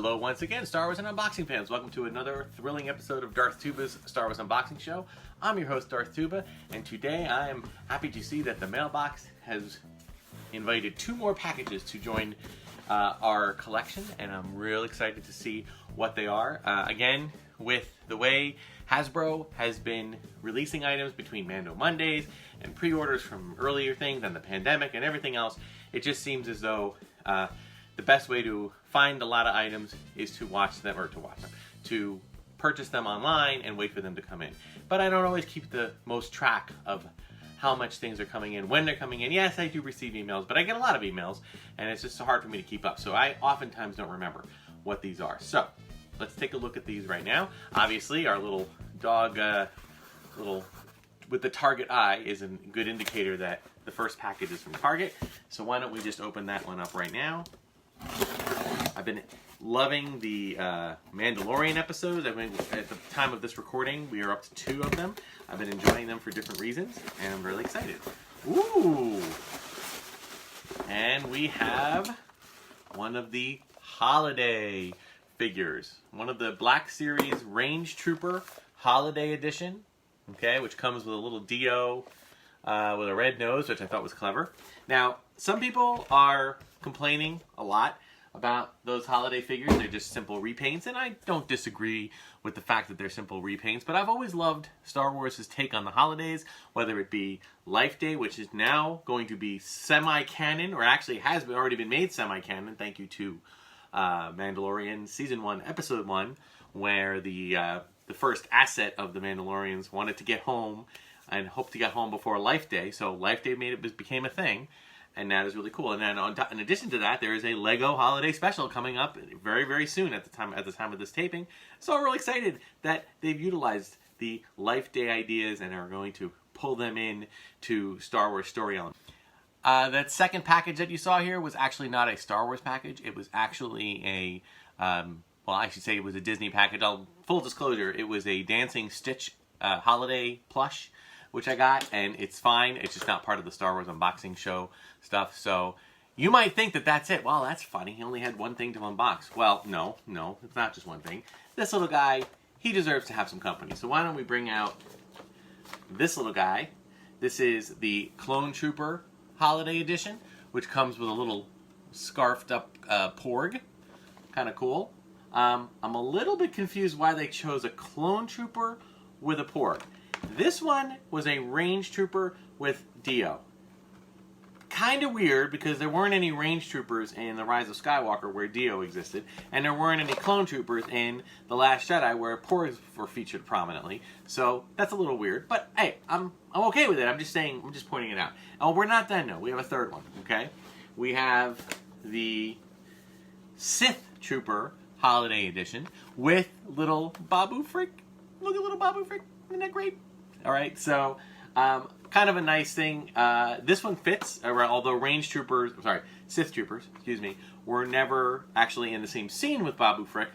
Hello once again, Star Wars and Unboxing fans. Welcome to another thrilling episode of Darth Tuba's Star Wars Unboxing Show. I'm your host, Darth Tuba, and today I am happy to see that the mailbox has invited 2 more packages to join our collection, and I'm real excited to see what they are. Again, with the way Hasbro has been releasing items between Mando Mondays and pre-orders from earlier things and the pandemic and everything else, it just seems as though the best way to find a lot of items is to to purchase them online and wait for them to come in. But I don't always keep the most track of how much things are coming in, when they're coming in. Yes, I do receive emails, but I get a lot of emails, and it's just so hard for me to keep up. So I oftentimes don't remember what these are. So let's take a look at these right now. Obviously, our little dog, with the Target eye is a good indicator that the first package is from Target. So why don't we just open that one up right now? I've been loving the Mandalorian episodes. I mean, at the time of this recording, we are up to 2 of them. I've been enjoying them for different reasons, and I'm really excited. Ooh! And we have one of the Holiday figures. One of the Black Series Range Trooper Holiday Edition, okay, which comes with a little Dio with a red nose, which I thought was clever. Now, some people are complaining a lot about those holiday figures. They're just simple repaints, and I don't disagree with the fact that they're simple repaints, but I've always loved Star Wars' take on the holidays, whether it be Life Day, which is now going to be semi-canon, or actually has already been made semi-canon, thank you to Mandalorian Season 1, Episode 1, where the first asset of the Mandalorians wanted to get home and hoped to get home before Life Day, so Life Day became a thing. And that is really cool. And then in addition to that, there is a Lego Holiday Special coming up very, very soon at the time of this taping. So I'm really excited that they've utilized the Life Day ideas and are going to pull them in to Star Wars Story Element. That second package that you saw here was actually not a Star Wars package. It was actually a, well, I should say it was a Disney package. Full disclosure, it was a Dancing Stitch holiday plush, which I got, and it's fine. It's just not part of the Star Wars Unboxing Show stuff. So you might think that that's it. Well, that's funny. He only had one thing to unbox. Well, no, it's not just one thing. This little guy, he deserves to have some company. So why don't we bring out this little guy. This is the Clone Trooper Holiday Edition, which comes with a little scarfed up porg. Kind of cool. I'm a little bit confused why they chose a Clone Trooper with a porg. This one was a Range Trooper with Dio. Kind of weird because there weren't any Range Troopers in The Rise of Skywalker where Dio existed, and there weren't any Clone Troopers in The Last Jedi where porgs were featured prominently. So that's a little weird, but hey, I'm okay with it. I'm just pointing it out. Oh, we're not done though. We have a third one. Okay, we have the Sith Trooper Holiday Edition with little Babu Frick. Look at little Babu Frick. Isn't that great? All right, so kind of a nice thing. This one fits, although Sith Troopers, were never actually in the same scene with Babu Frick,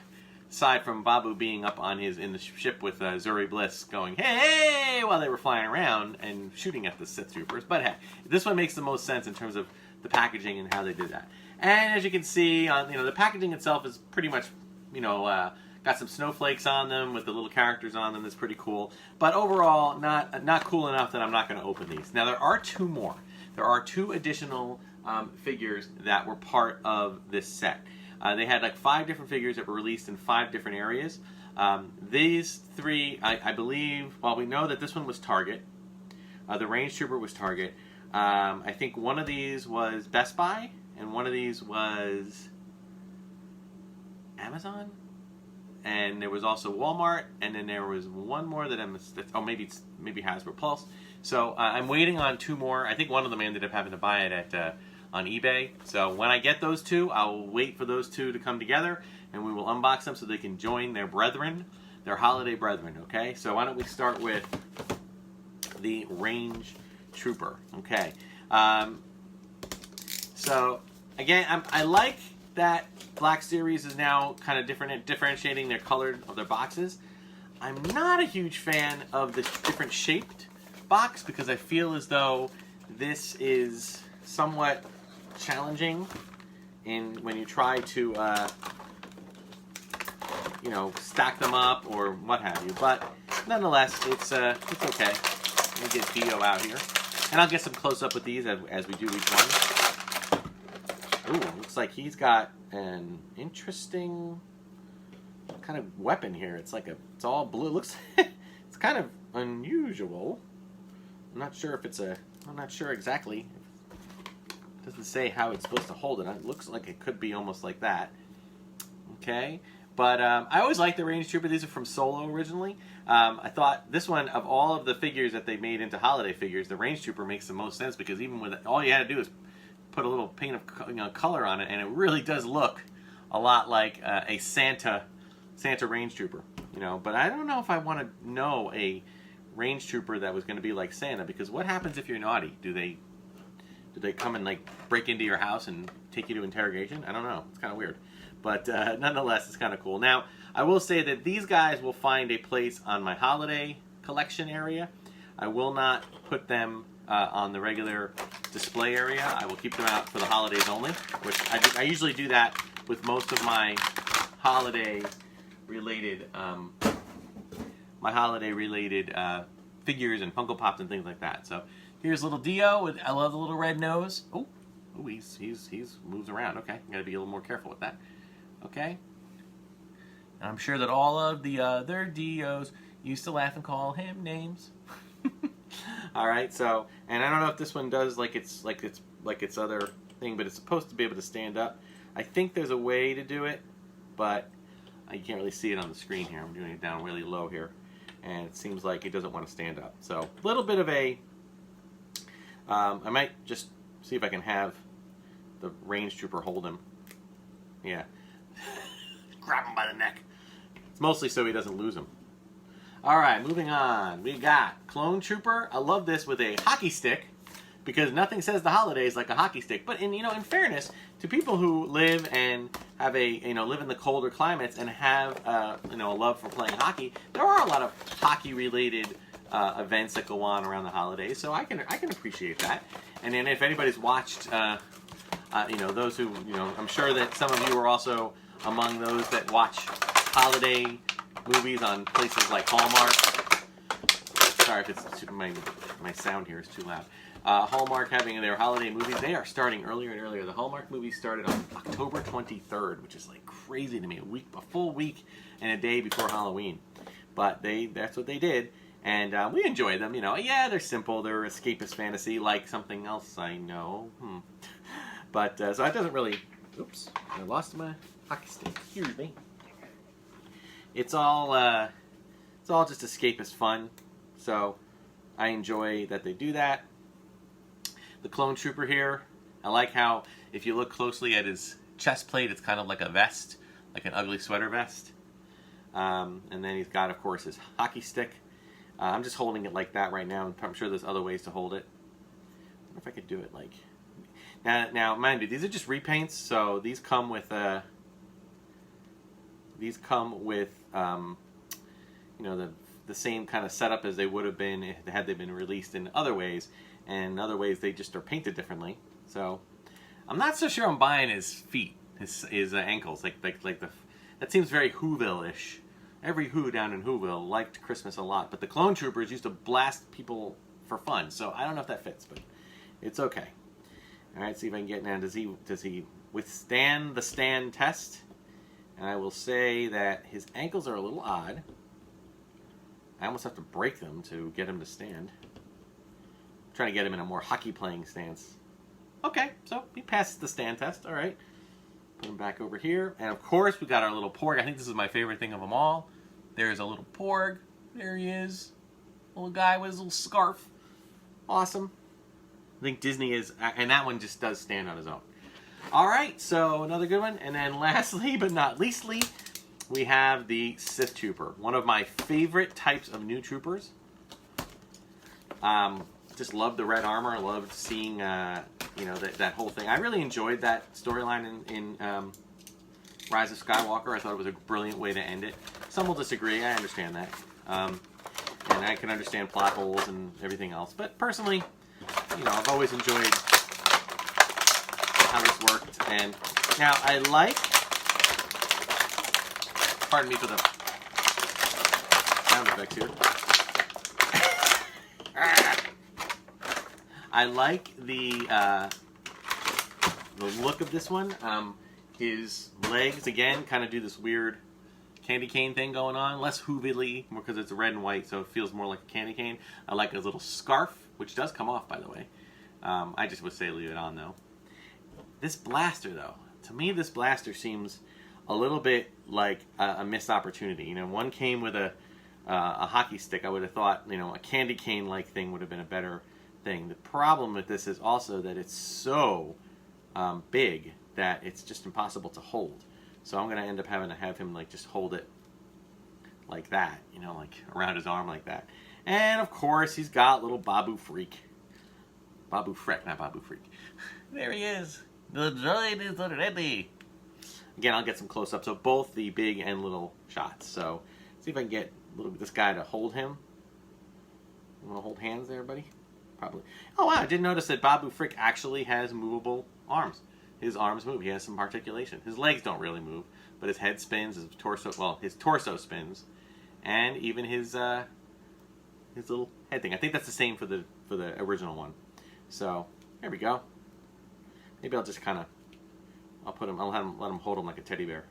aside from Babu being up in the ship with Zuri Bliss going, hey, while they were flying around and shooting at the Sith Troopers. But hey, this one makes the most sense in terms of the packaging and how they did that. And as you can see, the packaging itself is pretty much, got some snowflakes on them with the little characters on them. That's pretty cool. But overall, not cool enough that I'm not going to open these. Now, there are 2 more. There are 2 additional figures that were part of this set. They had like 5 different figures that were released in 5 different areas. These 3, I believe, well, we know that this one was Target. The Range Trooper was Target. I think one of these was Best Buy, and one of these was Amazon. And there was also Walmart, and then there was one more that maybe Hasbro Pulse. So I'm waiting on 2 more. I think one of them ended up having to buy it on eBay. So when I get those 2, I'll wait for those 2 to come together, and we will unbox them so they can join their brethren, their holiday brethren. Okay. So why don't we start with the Range Trooper? Okay. So again, I like that Black Series is now kind of differentiating their color of their boxes. I'm not a huge fan of the different shaped box because I feel as though this is somewhat challenging when you try to you know, stack them up or what have you. But nonetheless, it's okay. Let me get Dio out here. And I'll get some close-up with these as we do each one. Ooh, looks like he's got an interesting kind of weapon here. It's like it's all blue. It looks, it's kind of unusual. I'm not sure if I'm not sure exactly. It doesn't say how it's supposed to hold it. It looks like it could be almost like that. Okay. But I always liked the Range Trooper. These are from Solo originally. I thought this one, of all of the figures that they made into holiday figures, the Range Trooper makes the most sense, because even with it, all you had to do is put a little paint of color on it, and it really does look a lot like a Santa Range Trooper. You know, but I don't know if I want to know a Range Trooper that was going to be like Santa, because what happens if you're naughty? Do they come and like break into your house and take you to interrogation? I don't know. It's kind of weird. But nonetheless, it's kind of cool. Now, I will say that these guys will find a place on my holiday collection area. I will not put them on the regular display area. I will keep them out for the holidays only, which I usually do that with most of my holiday-related figures and Funko Pops and things like that. So here's little Dio. I love the little red nose. Oh, he's moves around. Okay, got to be a little more careful with that. Okay. And I'm sure that all of the other Dios used to laugh and call him names. All right. So, and I don't know if this one does like its other thing, but it's supposed to be able to stand up. I think there's a way to do it, but you can't really see it on the screen here. I'm doing it down really low here, and it seems like it doesn't want to stand up. So a little bit of a, I might just see if I can have the Range Trooper hold him. Yeah. Grab him by the neck. It's mostly so he doesn't lose him. Alright, moving on. We got Clone Trooper. I love this with a hockey stick, because nothing says the holidays like a hockey stick. But in fairness to people who live and have live in the colder climates and have a love for playing hockey, there are a lot of hockey related events that go on around the holidays, so I can appreciate that. And then if anybody's watched those who, I'm sure that some of you are also among those that watch holiday movies on places like Hallmark. Sorry if it's my sound here is too loud. Hallmark having their holiday movies, they are starting earlier and earlier. The Hallmark movies started on October 23rd, which is like crazy to me. A full week and a day before Halloween. But that's what they did. And we enjoy them, Yeah, they're simple. They're escapist fantasy, like something else I know. But, so that doesn't really... Oops, I lost my hockey stick. Excuse me. It's all just escapist fun. So, I enjoy that they do that. The Clone Trooper here, I like how, if you look closely at his chest plate, it's kind of like a vest, like an ugly sweater vest. And then he's got, of course, his hockey stick. I'm just holding it like that right now. I'm sure there's other ways to hold it. I wonder if I could do it like... Now, mind you, these are just repaints, so these come with the same kind of setup as they would have been had they been released in other ways, and in other ways they just are painted differently. So I'm not so sure I'm buying his feet, his ankles, like that seems very Whoville-ish. Every Who down in Whoville liked Christmas a lot, but the Clone Troopers used to blast people for fun, so I don't know if that fits, but it's okay. All right, see if I can get now. Does he withstand the stand test? And I will say that his ankles are a little odd. I almost have to break them to get him to stand. I'm trying to get him in a more hockey playing stance. Okay, so he passes the stand test. All right, put him back over here, and of course we got our little Porg. I think this is my favorite thing of them all. There's a little Porg. There he is, little guy with his little scarf. Awesome. I think Disney is, and that one just does stand on his own. All right, so another good one. And then lastly, but not leastly, we have the Sith Trooper. One of my favorite types of new troopers. Just loved the red armor. Loved seeing, that whole thing. I really enjoyed that storyline in Rise of Skywalker. I thought it was a brilliant way to end it. Some will disagree. I understand that. And I can understand plot holes and everything else. But personally... I've always enjoyed how this worked, and now I like Pardon me for the sound effects here. I like the look of this one. His legs, again, kind of do this weird candy cane thing going on. Less hoovily, because it's red and white, so it feels more like a candy cane. I like his little scarf, which does come off, by the way. I just would say leave it on, though. This blaster, though, to me, this blaster seems a little bit like a missed opportunity. You know, one came with a hockey stick. I would have thought, you know, a candy cane-like thing would have been a better thing. The problem with this is also that it's so big that it's just impossible to hold. So I'm going to end up having to have him like just hold it like that, you know, like around his arm like that. And of course, he's got little Babu Freak. Babu Freck, not Babu Freak. There he is. The droid is ready. Again, I'll get some close-ups of both the big and little shots. So, see if I can get this guy to hold him. You want to hold hands there, buddy? Probably. Oh, wow, I did notice that Babu Frick actually has movable arms. His arms move. He has some articulation. His legs don't really move, but his head spins, his torso spins, and even his little head thing. I think that's the same for the original one. So, there we go. Maybe I'll just kind of, I'll let him hold him like a teddy bear.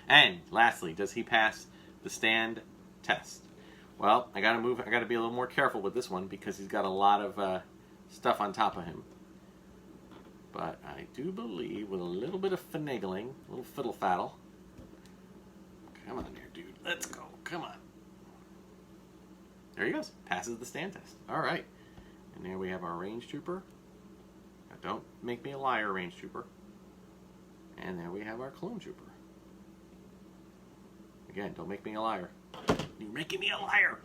And lastly, does he pass the stand test? Well, I gotta be a little more careful with this one because he's got a lot of stuff on top of him. But I do believe with a little bit of finagling, a little fiddle faddle. Come on there, dude. Let's go. Come on. There he goes. Passes the stand test. All right. And there we have our range trooper. Now don't make me a liar, range trooper. And there we have our clone trooper. Again, don't make me a liar. You're making me a liar.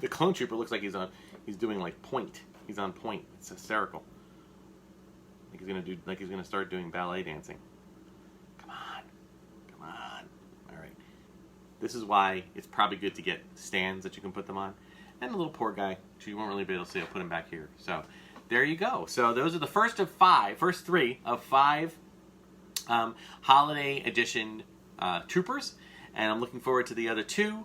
The clone trooper looks like he's doing like point. He's on point. It's hysterical. Like he's gonna start doing ballet dancing. Come on. Come on. All right. This is why it's probably good to get stands that you can put them on. And the little poor guy, which you won't really be able to see, I'll put him back here. So there you go. So those are the first three of five holiday edition troopers, and I'm looking forward to the other two.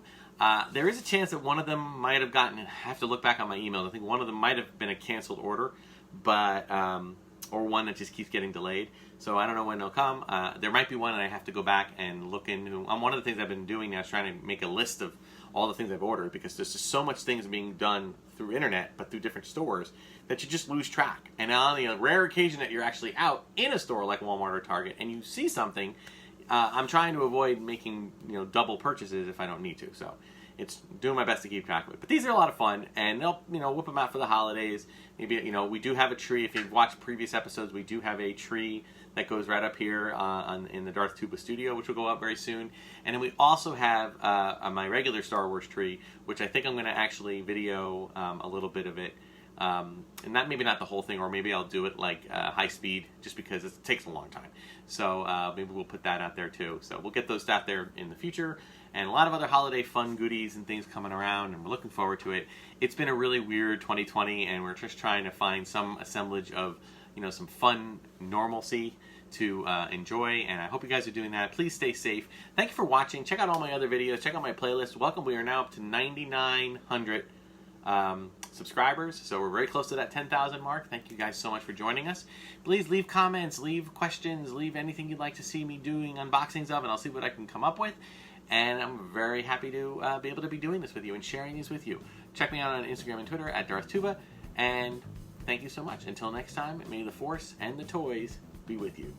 There is a chance that one of them might have gotten, I have to look back on my email, I think one of them might have been a canceled order, but or one that just keeps getting delayed. So I don't know when they'll come. There might be one, and I have to go back and look into. One of the things I've been doing now is trying to make a list of all the things I've ordered, because there's just so much things being done through internet, but through different stores, that you just lose track. And on the rare occasion that you're actually out in a store like Walmart or Target and you see something, I'm trying to avoid making double purchases if I don't need to. So it's doing my best to keep track of it. But these are a lot of fun, and they'll whip them out for the holidays. Maybe we do have a tree. If you've watched previous episodes, we do have a tree that goes right up here in the Darth Tuba studio, which will go up very soon. And then we also have my regular Star Wars tree, which I think I'm going to actually video a little bit of it. And maybe not the whole thing, or maybe I'll do it like high speed, just because it takes a long time. So maybe we'll put that out there too. So we'll get those out there in the future, and a lot of other holiday fun goodies and things coming around, and we're looking forward to it. It's been a really weird 2020, and we're just trying to find some assemblage of some fun normalcy to enjoy, and I hope you guys are doing that. Please stay safe. Thank you for watching. Check out all my other videos. Check out my playlist. Welcome. We are now up to 9,900 subscribers, so we're very close to that 10,000 mark. Thank you guys so much for joining us. Please leave comments, leave questions, leave anything you'd like to see me doing unboxings of, and I'll see what I can come up with. And I'm very happy to be able to be doing this with you and sharing these with you. Check me out on Instagram and Twitter at Darth Tuba, and thank you so much. Until next time, may the Force and the toys be with you.